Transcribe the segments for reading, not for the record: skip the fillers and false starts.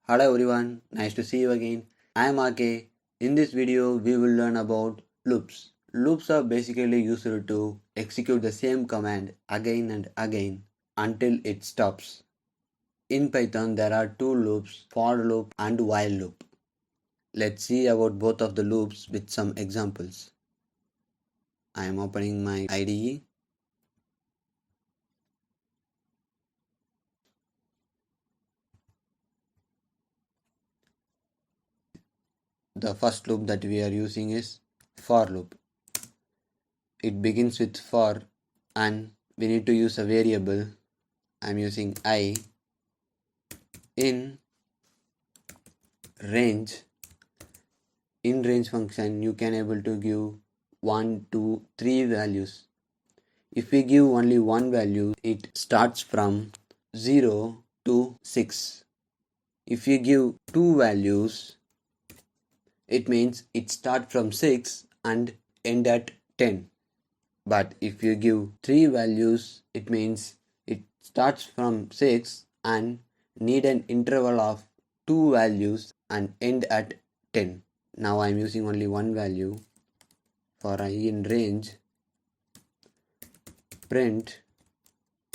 Hello everyone, nice to see you again. I am RK. In this video, we will learn about loops. Loops are basically used to execute the same command again and again until it stops. In Python, there are two loops, for loop and while loop. Let's see about both of the loops with some examples. I am opening my IDE. The first loop that we are using is for loop. It begins with for and we need to use a variable. I'm using I in range. In range function you can able to give 1, 2, 3 values. If we give only one value, it starts from 0 to 6. If you give two values, it means it starts from 6 and end at 10. But if you give three values, it means it starts from 6 and need an interval of two values and end at 10. Now I am using only one value. For I in range, print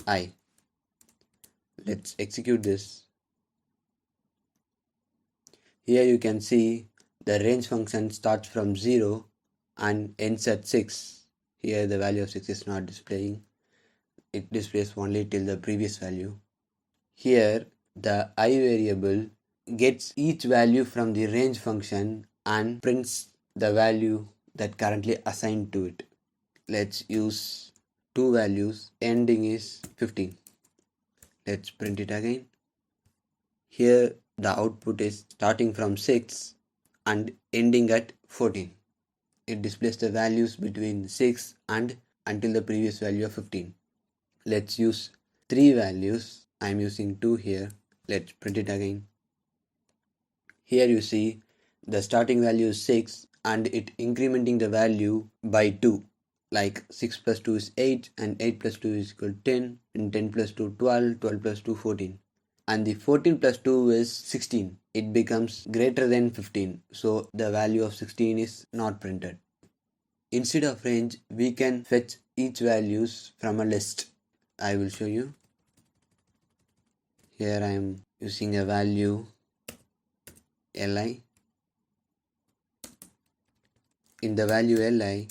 I. Let's execute this. Here you can see the range function starts from 0 and ends at 6. Here the value of 6 is not displaying. It displays only till the previous value. Here the I variable gets each value from the range function and prints the value that currently assigned to it. Let's use two values. Ending is 15. Let's print it again. Here the output is starting from 6 and ending at 14. It displays the values between 6 and until the previous value of 15. Let's use three values. I'm using 2 here. Let's print it again. Here you see the starting value is 6 and it incrementing the value by 2. Like 6 plus 2 is 8 and 8 plus 2 is equal to 10 and 10 plus 2 12, 12 plus 2 14. And the 14 plus 2 is 16. It becomes greater than 15. So the value of 16 is not printed. Instead of range, we can fetch each values from a list. I will show you. Here I am using a value li. In the value li,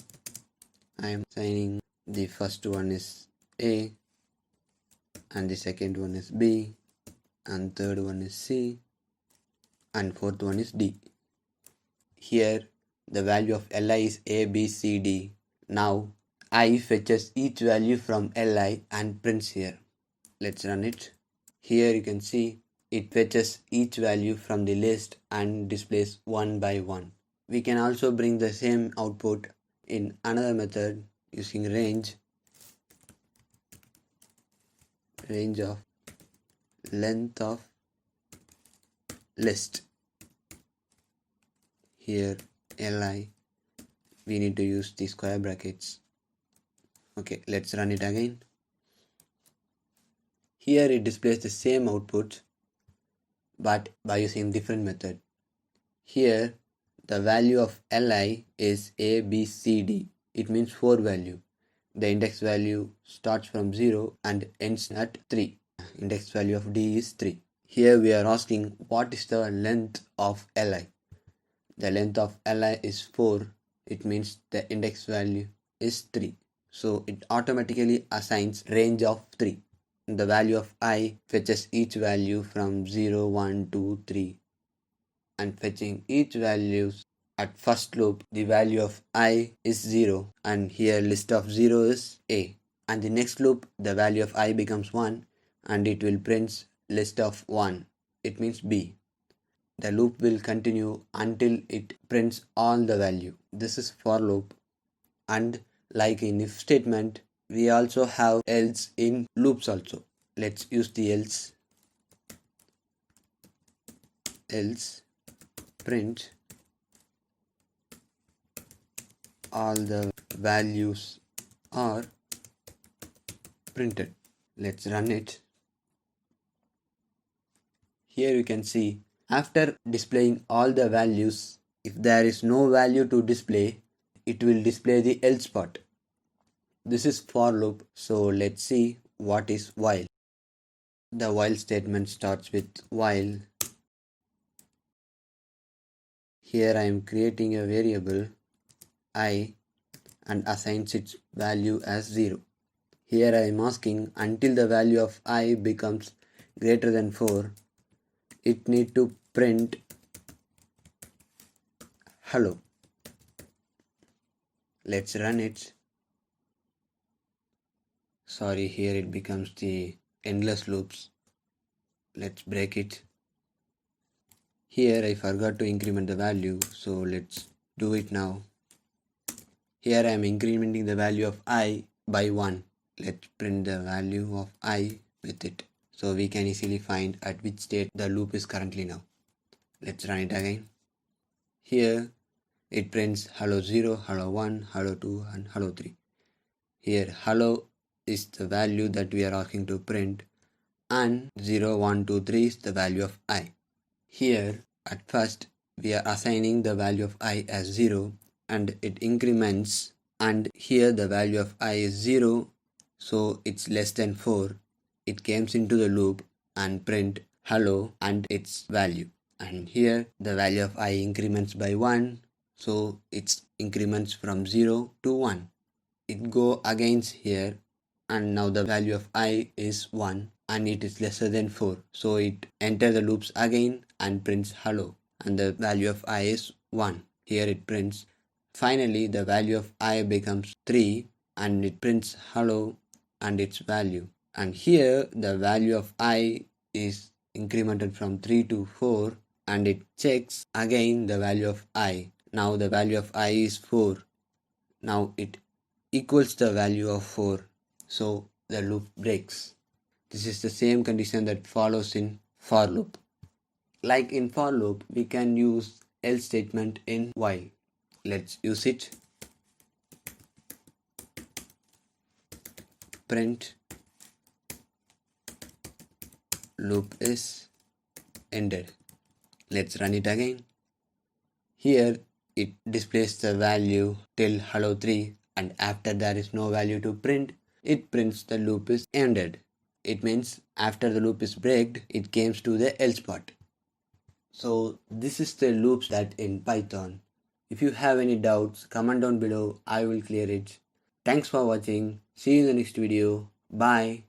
I am assigning the first one is a and the second one is b and third one is c and fourth one is d. Here the value of li is a, b, c, d. Now I fetches each value from li and prints here. Let's run it. Here you can see it fetches each value from the list and displays one by one. We can also bring the same output in another method using range of length of list. Here li, we need to use the square brackets. Okay, let's run it again. Here it displays the same output but by using different method. Here the value of li is a, b, c, d. It means 4 value. The index value starts from 0 and ends at 3. Index value of d is 3. Here we are asking what is the length of li. The length of li is 4. It means the index value is 3. So it automatically assigns range of 3. The value of I fetches each value from 0, 1, 2, 3 and fetching each values. At first loop the value of I is 0 and here list of 0 is a, and the next loop the value of I becomes 1 and it will print list of 1. It means b. The loop will continue until it prints all the value. This is for loop. And like in if statement, we also have else in loops also. Let's use the else. Else print all the values are printed. Let's run it. Here you can see After displaying all the values, if there is no value to display, it will display the else part. This is for loop, so let's see what is while. The while statement starts with while. Here I am creating a variable I and assigns its value as 0. Here I am asking until the value of I becomes greater than 4, it need to print hello. Let's run it. Sorry, here it becomes the endless loops. Let's break it. Here I forgot to increment the value, so let's do it now. Here I am incrementing the value of I by 1. Let's print the value of I with it, so we can easily find at which state the loop is currently now. Let's run it again. Here it prints hello 0, hello 1, hello 2 and hello 3. Here hello is the value that we are asking to print and 0, 1, 2, 3 is the value of I. Here at first we are assigning the value of I as 0 and it increments, and here the value of I is 0, so it's less than 4. It comes into the loop and print hello and its value, and here the value of I increments by 1, so it increments from 0 to 1. It go against here and now the value of I is 1 and it is lesser than 4, so it enter the loops again and prints hello and the value of I is 1. Here it prints. Finally the value of I becomes 3 and it prints hello and its value, and here the value of I is incremented from 3 to 4 and it checks again the value of I. Now the value of I is 4. Now it equals the value of 4, so the loop breaks. This is the same condition that follows in for loop. Like in for loop, we can use else statement in while. Let's use it. Print loop is ended. Let's run it again. Here it displays the value till hello 3, and after there is no value to print, it prints the loop is ended. It means after the loop is breaked, it comes to the else part. So this is the loops that in Python. If you have any doubts, comment down below. I will clear it. Thanks for watching. See you in the next video. Bye.